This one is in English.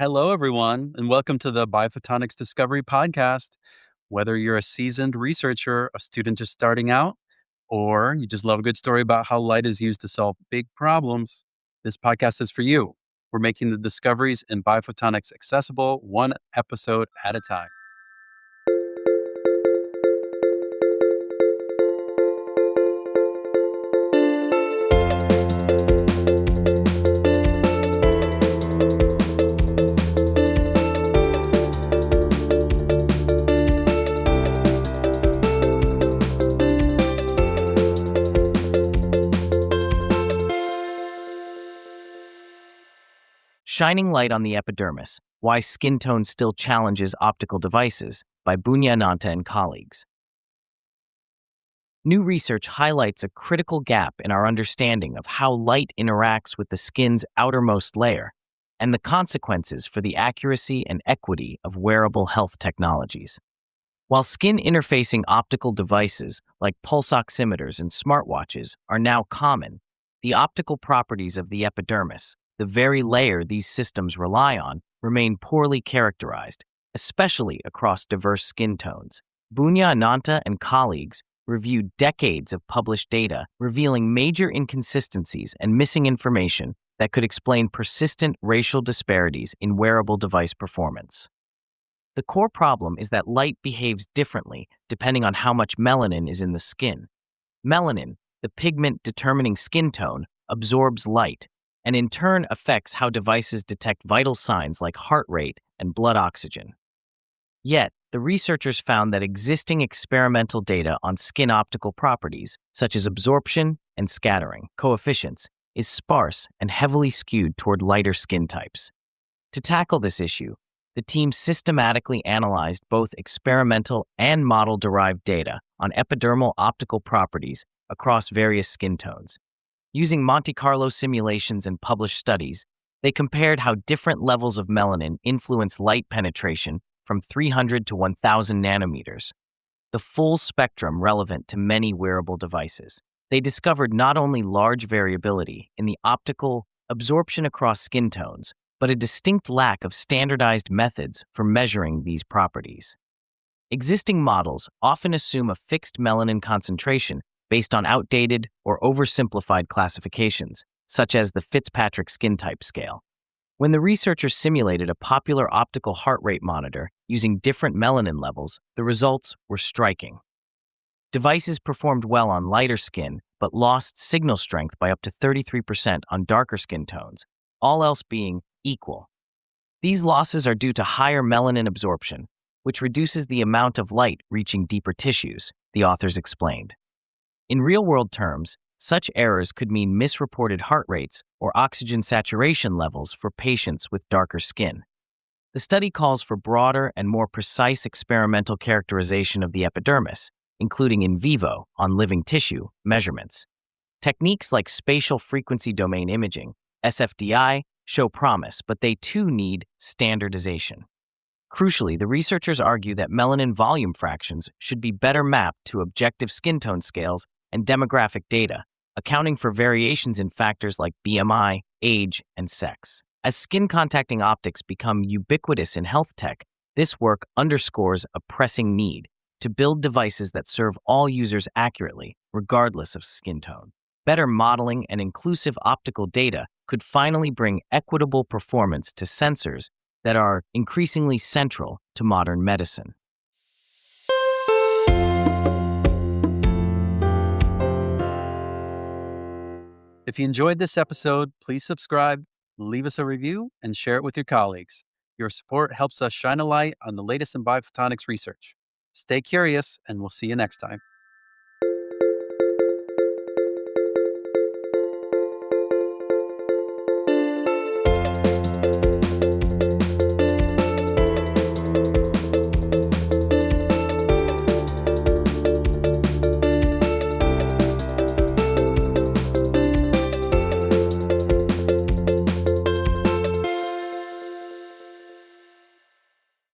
Hello, everyone, and welcome to the Biophotonics Discovery Podcast. Whether you're a seasoned researcher, a student just starting out, or you just love a good story about how light is used to solve big problems, this podcast is for you. We're making the discoveries in biophotonics accessible one episode at a time. Shining Light on the Epidermis, Why Skin Tone Still Challenges Optical Devices by Boonya-ananta and colleagues. New research highlights a critical gap in our understanding of how light interacts with the skin's outermost layer and the consequences for the accuracy and equity of wearable health technologies. While skin interfacing optical devices like pulse oximeters and smartwatches are now common, the optical properties of the epidermis, the very layer these systems rely on, remain poorly characterized, especially across diverse skin tones. Boonya-ananta and colleagues reviewed decades of published data revealing major inconsistencies and missing information that could explain persistent racial disparities in wearable device performance. The core problem is that light behaves differently depending on how much melanin is in the skin. Melanin, the pigment determining skin tone, absorbs light, and in turn affects how devices detect vital signs like heart rate and blood oxygen. Yet, the researchers found that existing experimental data on skin optical properties, such as absorption and scattering coefficients, is sparse and heavily skewed toward lighter skin types. To tackle this issue, the team systematically analyzed both experimental and model-derived data on epidermal optical properties across various skin tones. Using Monte Carlo simulations and published studies, they compared how different levels of melanin influence light penetration from 300 to 1,000 nanometers, the full spectrum relevant to many wearable devices. They discovered not only large variability in the optical absorption across skin tones, but a distinct lack of standardized methods for measuring these properties. Existing models often assume a fixed melanin concentration based on outdated or oversimplified classifications, such as the Fitzpatrick skin type scale. When the researchers simulated a popular optical heart rate monitor using different melanin levels, the results were striking. Devices performed well on lighter skin, but lost signal strength by up to 33% on darker skin tones, all else being equal. These losses are due to higher melanin absorption, which reduces the amount of light reaching deeper tissues, the authors explained. In real-world terms, such errors could mean misreported heart rates or oxygen saturation levels for patients with darker skin. The study calls for broader and more precise experimental characterization of the epidermis, including in vivo, on living tissue, measurements. Techniques like spatial frequency domain imaging, SFDI, show promise, but they too need standardization. Crucially, the researchers argue that melanin volume fractions should be better mapped to objective skin tone scales and demographic data, accounting for variations in factors like BMI, age, and sex. As skin-contacting optics become ubiquitous in health tech, this work underscores a pressing need to build devices that serve all users accurately, regardless of skin tone. Better modeling and inclusive optical data could finally bring equitable performance to sensors that are increasingly central to modern medicine. If you enjoyed this episode, please subscribe, leave us a review, and share it with your colleagues. Your support helps us shine a light on the latest in biophotonics research. Stay curious, and we'll see you next time.